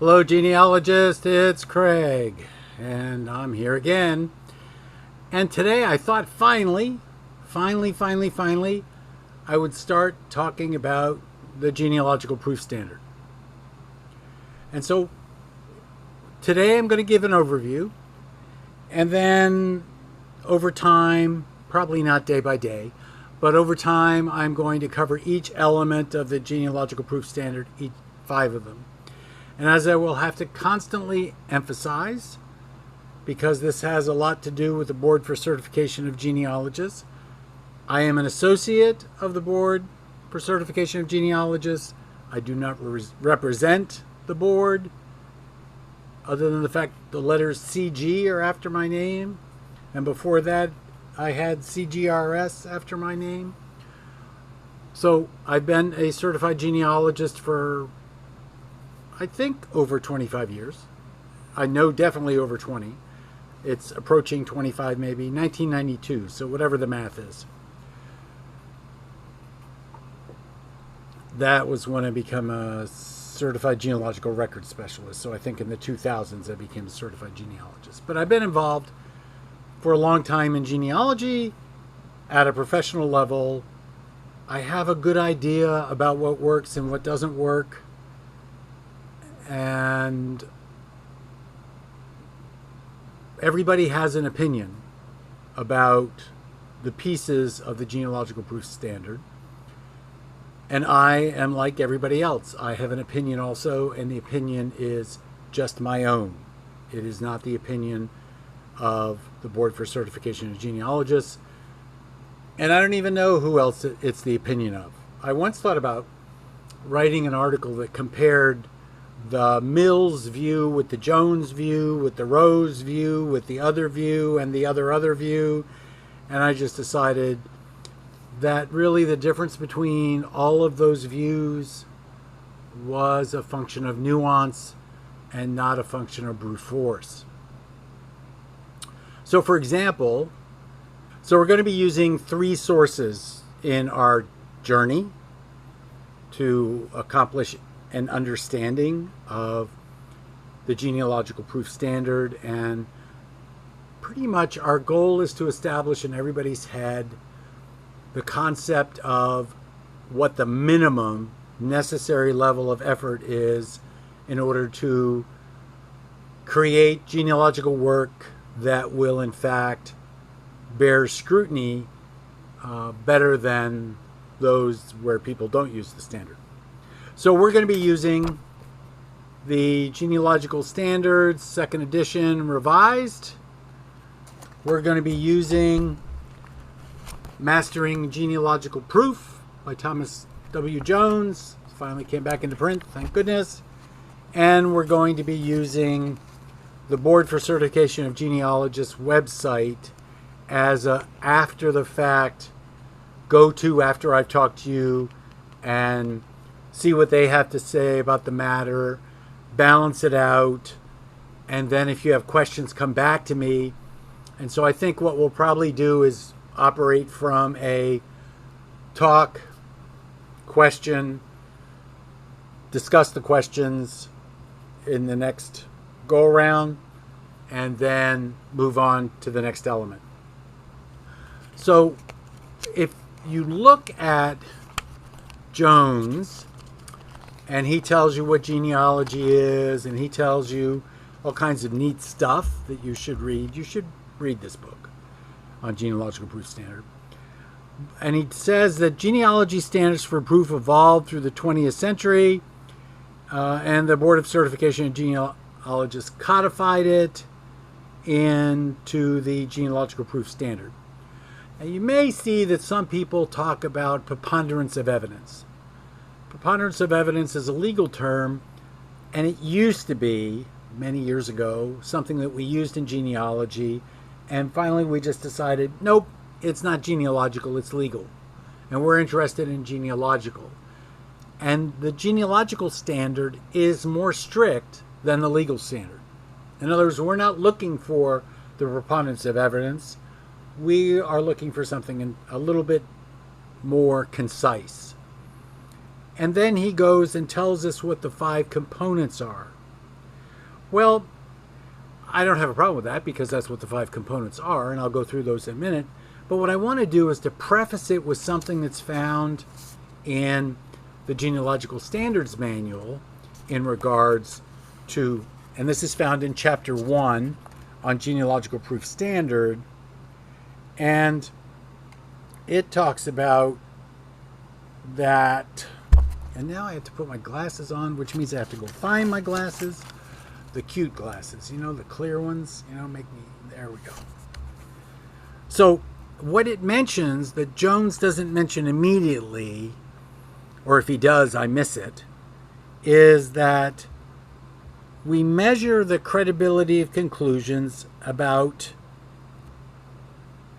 Hello, genealogist, it's Craig, and I'm here again. And today I thought finally, I would start talking about the Genealogical Proof Standard. And so today I'm going to give an overview, and then over time, probably not day by day, but over time I'm going to cover each element of the Genealogical Proof Standard, each 5 of them. And as I will have to constantly emphasize, because this has a lot to do with the Board for Certification of Genealogists, I am an associate of the Board for Certification of Genealogists. I do not represent the board, other than the fact the letters CG are after my name. And before that, I had CGRS after my name. So I've been a certified genealogist for, I think, over 25 years. I know definitely over 20. It's approaching 25 maybe, 1992, so whatever the math is. That was when I became a certified genealogical record specialist. So I think in the 2000s I became a certified genealogist. But I've been involved for a long time in genealogy at a professional level. I have a good idea about what works and what doesn't work. And everybody has an opinion about the pieces of the Genealogical Proof Standard. And I am like everybody else. I have an opinion also, and the opinion is just my own. It is not the opinion of the Board for Certification of Genealogists. And I don't even know who else it's the opinion of. I once thought about writing an article that compared the Mills view with the Jones view, with the Rose view, with the other view, and the other view. And I just decided that really the difference between all of those views was a function of nuance and not a function of brute force. So for example, we're going to be using 3 sources in our journey to accomplish an understanding of the Genealogical Proof Standard, and pretty much our goal is to establish in everybody's head the concept of what the minimum necessary level of effort is in order to create genealogical work that will in fact bear scrutiny better than those where people don't use the standard. So we're going to be using the Genealogical Standards, 2nd edition, revised. We're going to be using Mastering Genealogical Proof by Thomas W. Jones. Finally came back into print, thank goodness. And we're going to be using the Board for Certification of Genealogists website as a after-the-fact go-to after I've talked to you and see what they have to say about the matter, balance it out, and then if you have questions, come back to me. And so I think what we'll probably do is operate from a talk, question, discuss the questions in the next go-around, and then move on to the next element. So if you look at Jones, and he tells you what genealogy is, and he tells you all kinds of neat stuff that you should read. You should read this book on Genealogical Proof Standard. And he says that genealogy standards for proof evolved through the 20th century, and the Board of Certification of Genealogists codified it into the Genealogical Proof Standard. And you may see that some people talk about preponderance of evidence. Preponderance of evidence is a legal term, and it used to be, many years ago, something that we used in genealogy, and finally we just decided, nope, it's not genealogical, it's legal. And we're interested in genealogical. And the genealogical standard is more strict than the legal standard. In other words, we're not looking for the preponderance of evidence. We are looking for something a little bit more concise. And then he goes and tells us what the 5 components are Well, I don't have a problem with that because that's what the 5 components are, and I'll go through those in a minute. But what I want to do is to preface it with something that's found in the Genealogical Standards Manual in regards to, and this is found in Chapter 1 on Genealogical Proof Standard, and it talks about that, and now I have to put my glasses on, which means I have to go find my glasses, the cute glasses, you know, the clear ones, you know, make me, there we go. So what it mentions that Jones doesn't mention immediately, or if he does, I miss it, is that we measure the credibility of conclusions about,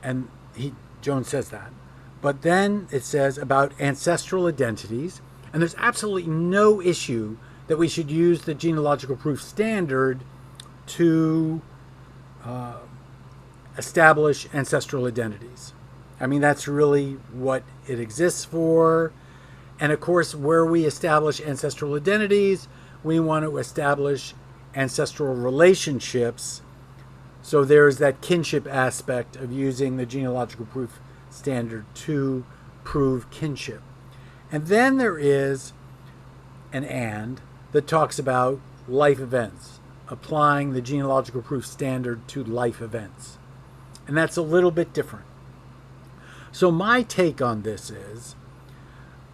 and Jones says that, but then it says about ancestral identities, and there's absolutely no issue that we should use the Genealogical Proof Standard to establish ancestral identities. I mean, that's really what it exists for. And of course, where we establish ancestral identities, we want to establish ancestral relationships. So there's that kinship aspect of using the Genealogical Proof Standard to prove kinship. And then there is an and that talks about life events, applying the Genealogical Proof Standard to life events. And that's a little bit different. So my take on this is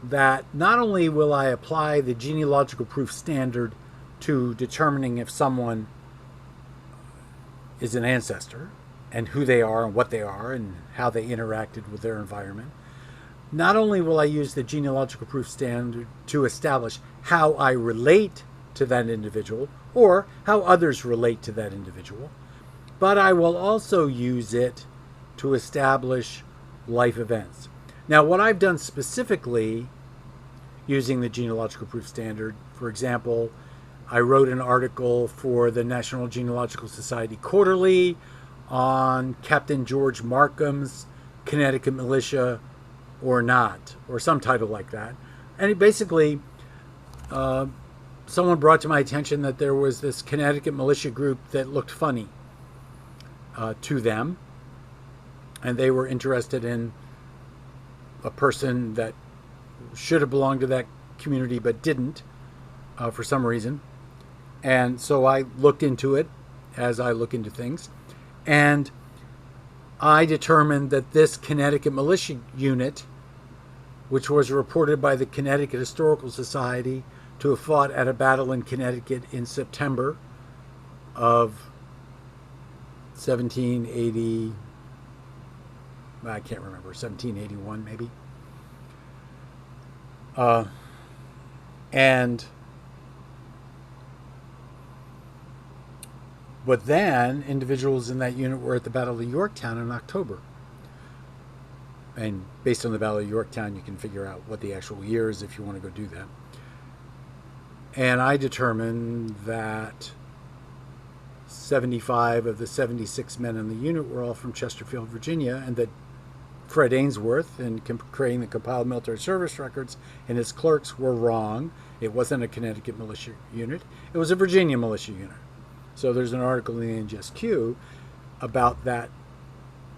that not only will I apply the Genealogical Proof Standard to determining if someone is an ancestor and who they are and what they are and how they interacted with their environment, not only will I use the Genealogical Proof Standard to establish how I relate to that individual or how others relate to that individual, but I will also use it to establish life events. Now, what I've done specifically using the Genealogical Proof Standard, for example, I wrote an article for the National Genealogical Society Quarterly on Captain George Markham's Connecticut Militia or Not, or some title like that. And it basically, someone brought to my attention that there was this Connecticut militia group that looked funny to them, and they were interested in a person that should have belonged to that community but didn't for some reason. And so I looked into it, as I look into things, and I determined that this Connecticut militia unit, which was reported by the Connecticut Historical Society to have fought at a battle in Connecticut in September of 1780, I can't remember, 1781 maybe. But then individuals in that unit were at the Battle of Yorktown in October. And based on the Battle of Yorktown, you can figure out what the actual year is if you want to go do that. And I determined that 75 of the 76 men in the unit were all from Chesterfield, Virginia, and that Fred Ainsworth, in creating the compiled military service records, and his clerks were wrong. It wasn't a Connecticut militia unit. It was a Virginia militia unit. So there's an article in the NGSQ about that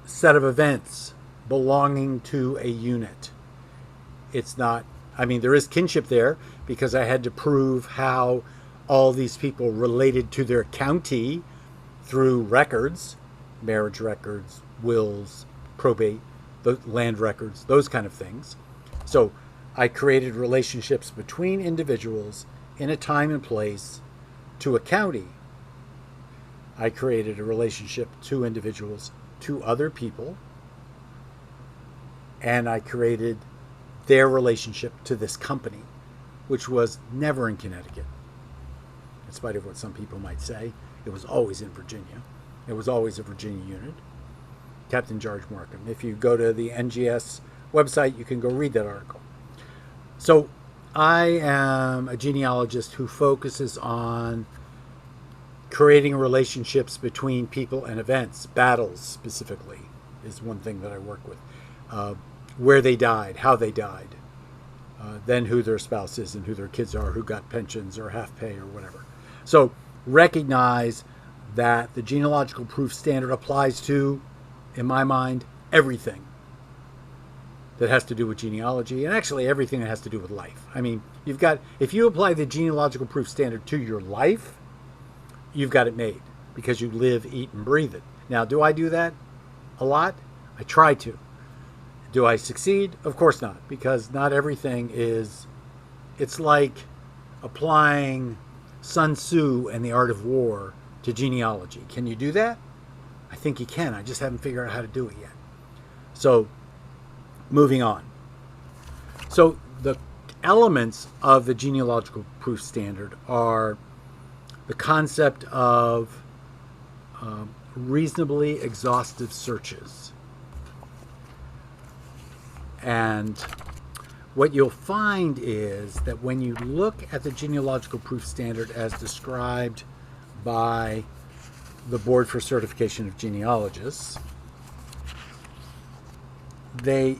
set of events belonging to a unit. It's not, I mean, there is kinship there because I had to prove how all these people related to their county through records, marriage records, wills, probate, the land records, those kind of things. So I created relationships between individuals in a time and place to a county. I created a relationship to individuals to other people, and I created their relationship to this company, which was never in Connecticut. In spite of what some people might say, it was always in Virginia. It was always a Virginia unit. Captain George Markham. If you go to the NGS website, you can go read that article. So I am a genealogist who focuses on creating relationships between people and events. Battles, specifically, is one thing that I work with. Where they died, how they died, then who their spouse is and who their kids are, who got pensions or half pay or whatever. So recognize that the genealogical proof standard applies to, in my mind, everything that has to do with genealogy, and actually everything that has to do with life. I mean, if you apply the genealogical proof standard to your life, you've got it made, because you live, eat, and breathe it. Now, do I do that a lot? I try to. Do I succeed? Of course not, because not everything is... It's like applying Sun Tzu and the Art of War to genealogy. Can you do that? I think you can. I just haven't figured out how to do it yet. So, moving on. So, the elements of the genealogical proof standard are the concept of reasonably exhaustive searches. And what you'll find is that when you look at the genealogical proof standard as described by the Board for Certification of Genealogists, the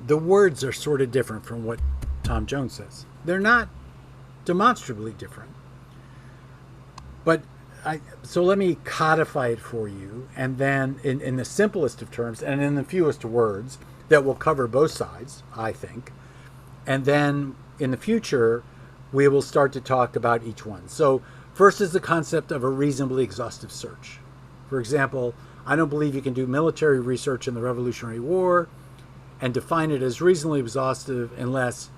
words are sort of different from what Tom Jones says. They're not demonstrably different. But so let me codify it for you, and then in the simplest of terms and in the fewest words that will cover both sides, I think. And then in the future, we will start to talk about each one. So first is the concept of a reasonably exhaustive search. For example, I don't believe you can do military research in the Revolutionary War and define it as reasonably exhaustive unless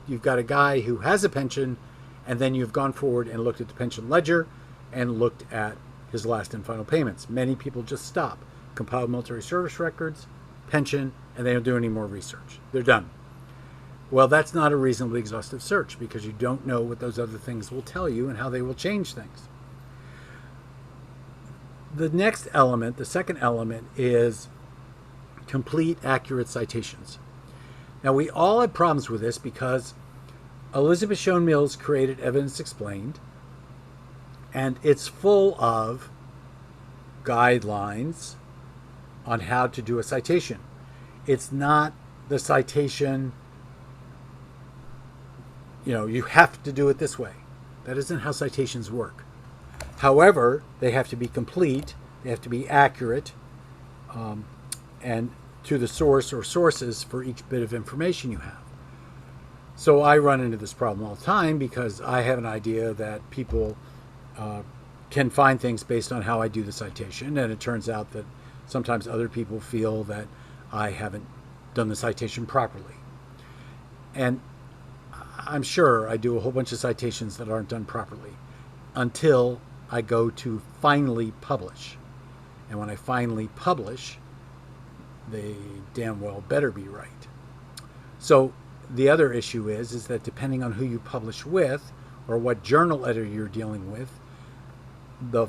you've got a guy who has a pension, and then you've gone forward and looked at the pension ledger and looked at his last and final payments. Many people just stop, compile military service records, pension, and they don't do any more research. They're done. Well, that's not a reasonably exhaustive search, because you don't know what those other things will tell you and how they will change things. The next element, the second element, is complete, accurate citations. Now, we all had problems with this because Elizabeth Shown Mills created Evidence Explained, and it's full of guidelines on how to do a citation. It's not the citation, you have to do it this way. That isn't how citations work. However, they have to be complete, they have to be accurate, and to the source or sources for each bit of information you have. So I run into this problem all the time because I have an idea that people can find things based on how I do the citation, and it turns out that sometimes other people feel that I haven't done the citation properly. And I'm sure I do a whole bunch of citations that aren't done properly until I go to finally publish. And when I finally publish, they damn well better be right. So the other issue is that depending on who you publish with or what journal editor you're dealing with, the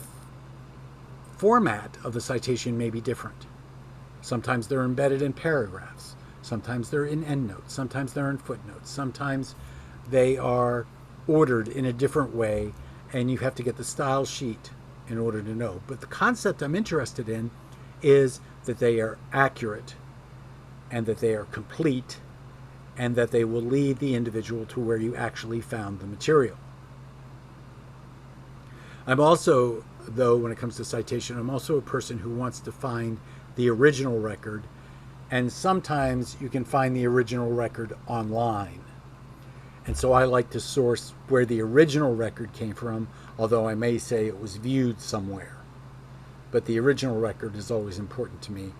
format of the citation may be different. Sometimes they're embedded in paragraphs. Sometimes they're in endnotes. Sometimes they're in footnotes. Sometimes they are ordered in a different way, and you have to get the style sheet in order to know. But the concept I'm interested in is that they are accurate and that they are complete and that they will lead the individual to where you actually found the material. I'm also, though, when it comes to citation, I'm also a person who wants to find the original record, and sometimes you can find the original record online. And so I like to source where the original record came from, although I may say it was viewed somewhere. But the original record is always important to me,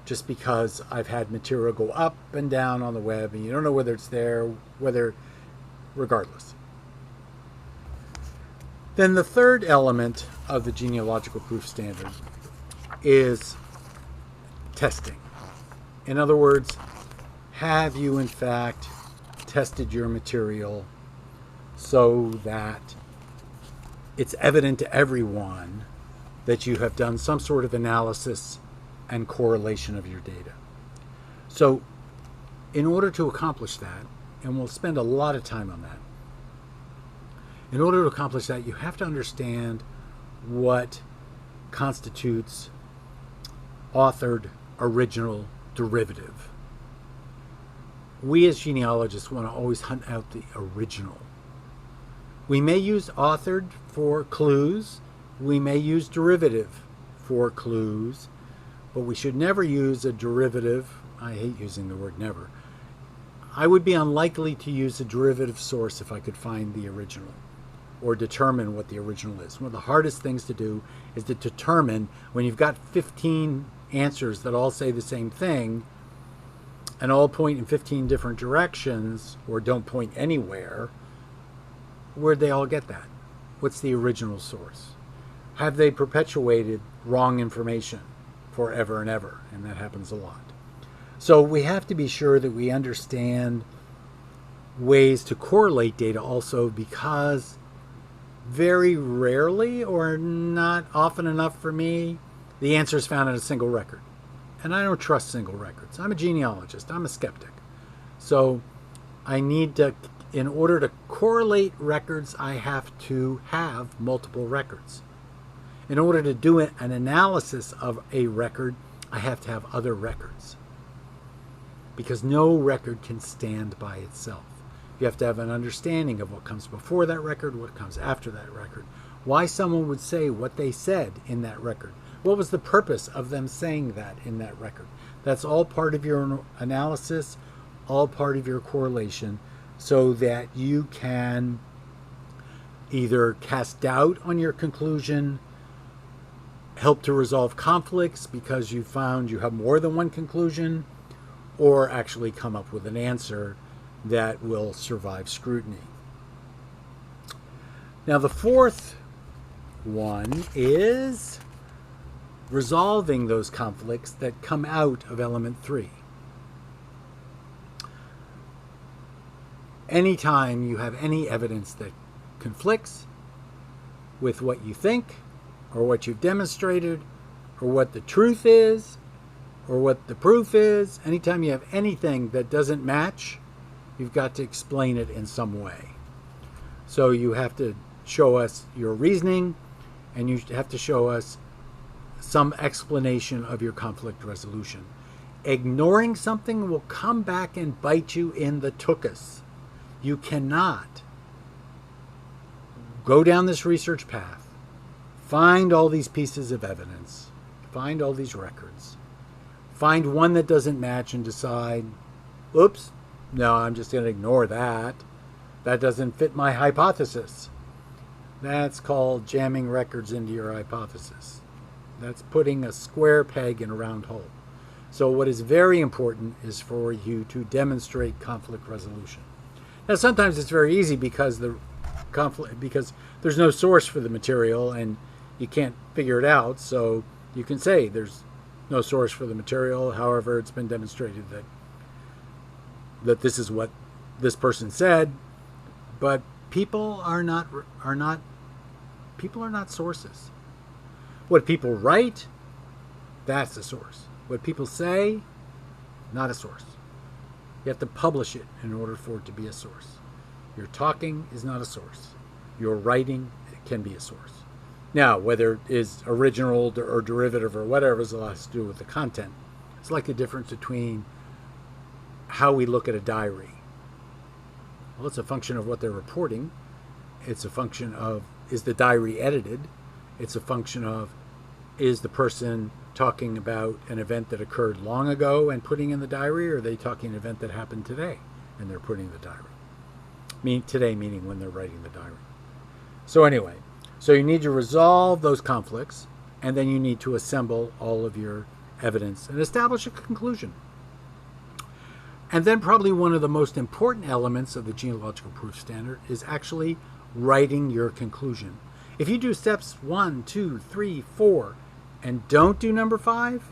just because I've had material go up and down on the web, and you don't know whether it's there, regardless. Then the third element of the genealogical proof standard is testing. In other words, have you in fact tested your material so that it's evident to everyone that you have done some sort of analysis and correlation of your data? So in order to accomplish that, and we'll spend a lot of time on that, in order to accomplish that, you have to understand what constitutes authored, original, derivative. We as genealogists want to always hunt out the original. We may use authored for clues. We may use derivative for clues, but we should never use a derivative. I hate using the word never. I would be unlikely to use a derivative source if I could find the original or determine what the original is. One of the hardest things to do is to determine, when you've got 15 answers that all say the same thing and all point in 15 different directions or don't point anywhere, where'd they all get that? What's the original source? Have they perpetuated wrong information forever and ever? And that happens a lot. So we have to be sure that we understand ways to correlate data also, because very rarely, or not often enough for me, the answer is found in a single record. And I don't trust single records. I'm a genealogist. I'm a skeptic. So I need to, in order to correlate records, I have to have multiple records. In order to do an analysis of a record, I have to have other records, because no record can stand by itself. You have to have an understanding of what comes before that record, what comes after that record, why someone would say what they said in that record, what was the purpose of them saying that in that record. That's all part of your analysis, all part of your correlation, so that you can either cast doubt on your conclusion, help to resolve conflicts because you found you have more than one conclusion, or actually come up with an answer that will survive scrutiny. Now, the fourth one is resolving those conflicts that come out of element 3. Anytime you have any evidence that conflicts with what you think, or what you've demonstrated, or what the truth is, or what the proof is, anytime you have anything that doesn't match, you've got to explain it in some way. So you have to show us your reasoning, and you have to show us some explanation of your conflict resolution. Ignoring something will come back and bite you in the tuchus. You cannot go down this research path, find all these pieces of evidence, find all these records, find one that doesn't match and decide, oops, no, I'm just going to ignore that. That doesn't fit my hypothesis. That's called jamming records into your hypothesis. That's putting a square peg in a round hole. So what is very important is for you to demonstrate conflict resolution. Now, sometimes it's very easy because because there's no source for the material and you can't figure it out. So you can say there's no source for the material. However, it's been demonstrated that this is what this person said. But people are not sources. What people write, that's a source. What people say, not a source. You have to publish it in order for it to be a source. Your talking is not a source. Your writing can be a source. Now, whether it is original or derivative or whatever has a lot to do with the content. It's like the difference between how we look at a diary. Well, it's a function of what they're reporting. It's a function of, is the diary edited? It's a function of, is the person talking about an event that occurred long ago and putting in the diary, or are they talking an event that happened today and they're putting in the diary? Today meaning when they're writing the diary. So anyway, so you need to resolve those conflicts, and then you need to assemble all of your evidence and establish a conclusion. And then probably one of the most important elements of the Genealogical Proof Standard is actually writing your conclusion. If you do steps 1, 2, 3, 4, and don't do number 5,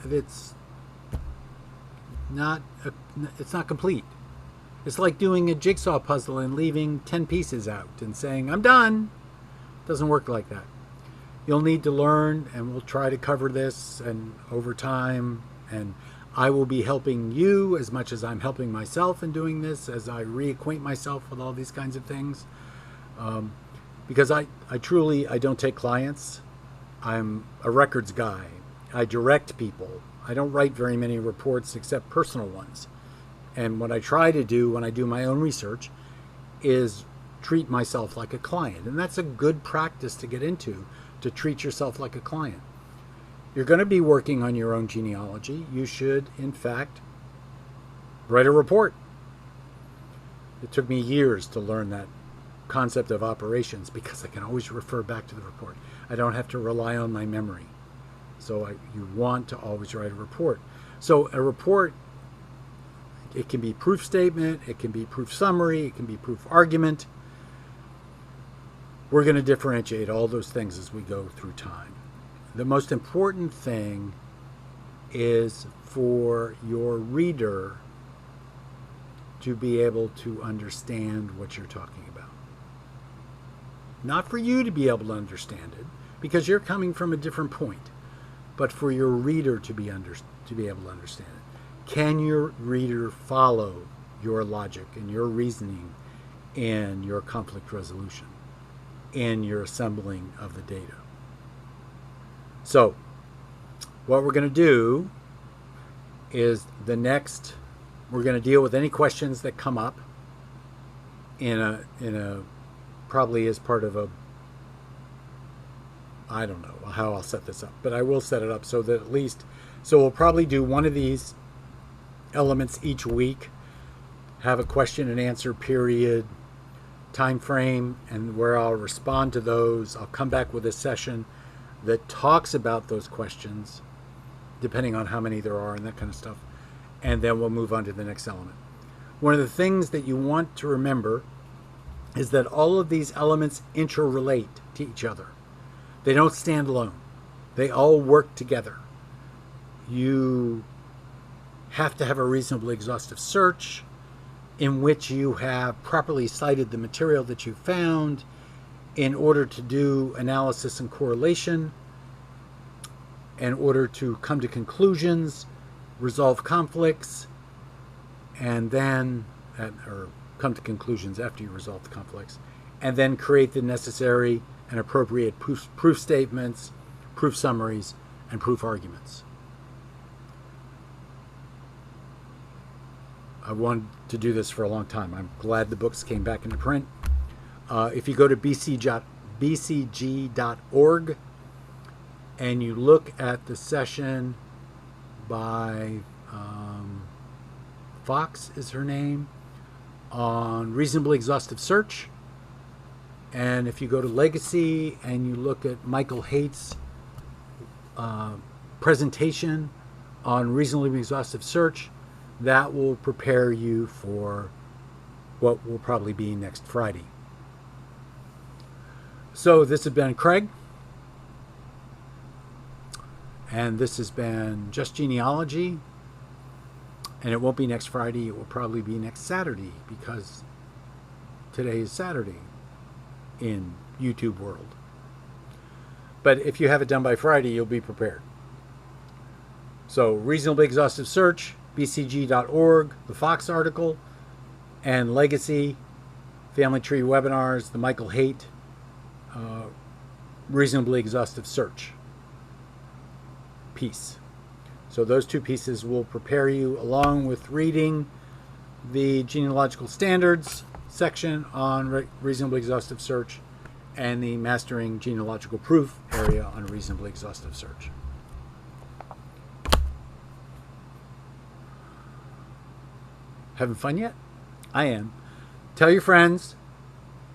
it's not complete. It's like doing a jigsaw puzzle and leaving 10 pieces out and saying, I'm done. It doesn't work like that. You'll need to learn, and we'll try to cover this and over time, and I will be helping you as much as I'm helping myself in doing this, as I reacquaint myself with all these kinds of things. Because I don't take clients. I'm a records guy. I direct people. I don't write very many reports except personal ones. And what I try to do when I do my own research is treat myself like a client. And that's a good practice to get into, to treat yourself like a client. You're going to be working on your own genealogy. You should, in fact, write a report. It took me years to learn that concept of operations because I can always refer back to the report. I don't have to rely on my memory. So you want to always write a report. So a report, it can be proof statement, it can be proof summary, it can be proof argument. We're going to differentiate all those things as we go through time. The most important thing is for your reader to be able to understand what you're talking about. Not for you to be able to understand it, because you're coming from a different point, but for your reader to be able to understand it. Can your reader follow your logic and your reasoning in your conflict resolution, in your assembling of the data? So, what we're going to do is we're going to deal with any questions that come up in a probably as part of I don't know how I'll set this up, but I will set it up so that so we'll probably do one of these elements each week, have a question and answer period, time frame, and where I'll respond to those. I'll come back with a session that talks about those questions, depending on how many there are and that kind of stuff. And then we'll move on to the next element. One of the things that you want to remember is that all of these elements interrelate to each other. They don't stand alone. They all work together. You have to have a reasonably exhaustive search in which you have properly cited the material that you found in order to do analysis and correlation, in order to come to conclusions, resolve conflicts, and then, or come to conclusions after you resolve the conflicts, and then create the necessary and appropriate proof statements, proof summaries, and proof arguments. I wanted to do this for a long time. I'm glad the books came back into print. If you go to bcg.org and you look at the session by Fox is her name, on reasonably exhaustive search, and if you go to Legacy and you look at Michael Haight's presentation on reasonably exhaustive search, that will prepare you for what will probably be next Friday. So this has been Craig, and this has been Just Genealogy, and it won't be next Friday, it will probably be next Saturday, because today is Saturday in YouTube world. But if you have it done by Friday, you'll be prepared. So reasonably exhaustive search, bcg.org, the Fox article, and Legacy, Family Tree Webinars, the Michael Haight reasonably exhaustive search piece. So those two pieces will prepare you, along with reading the Genealogical Standards section on reasonably exhaustive search and the Mastering Genealogical Proof area on reasonably exhaustive search. Having fun yet? I am. Tell your friends,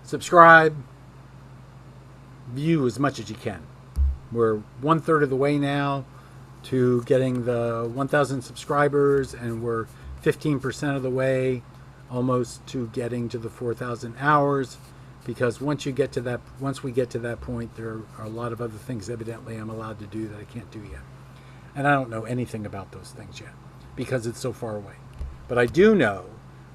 subscribe, view as much as you can. We're 1/3 of the way now to getting the 1,000 subscribers, and we're 15% of the way almost to getting to the 4,000 hours, because once we get to that point, there are a lot of other things evidently I'm allowed to do that I can't do yet. And I don't know anything about those things yet because it's so far away. But I do know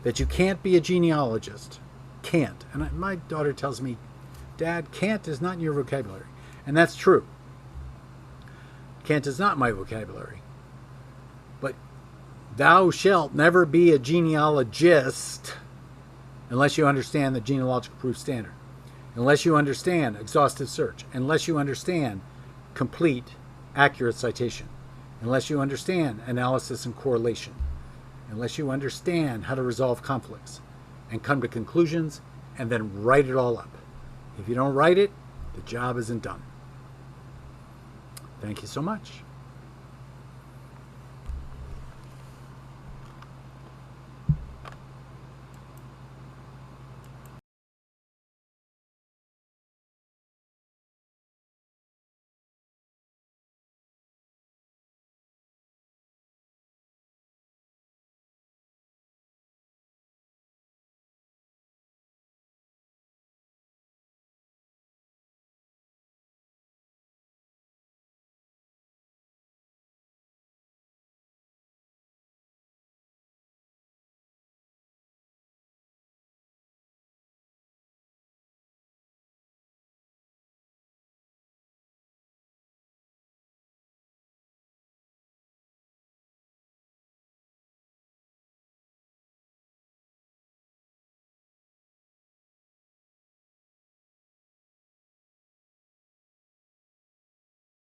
that you can't be a genealogist. Can't. And my daughter tells me, Dad, can't is not in your vocabulary. And that's true. Can't is not my vocabulary. But thou shalt never be a genealogist unless you understand the Genealogical Proof Standard, unless you understand exhaustive search, unless you understand complete, accurate citation, unless you understand analysis and correlation, unless you understand how to resolve conflicts and come to conclusions and then write it all up. If you don't write it, the job isn't done. Thank you so much.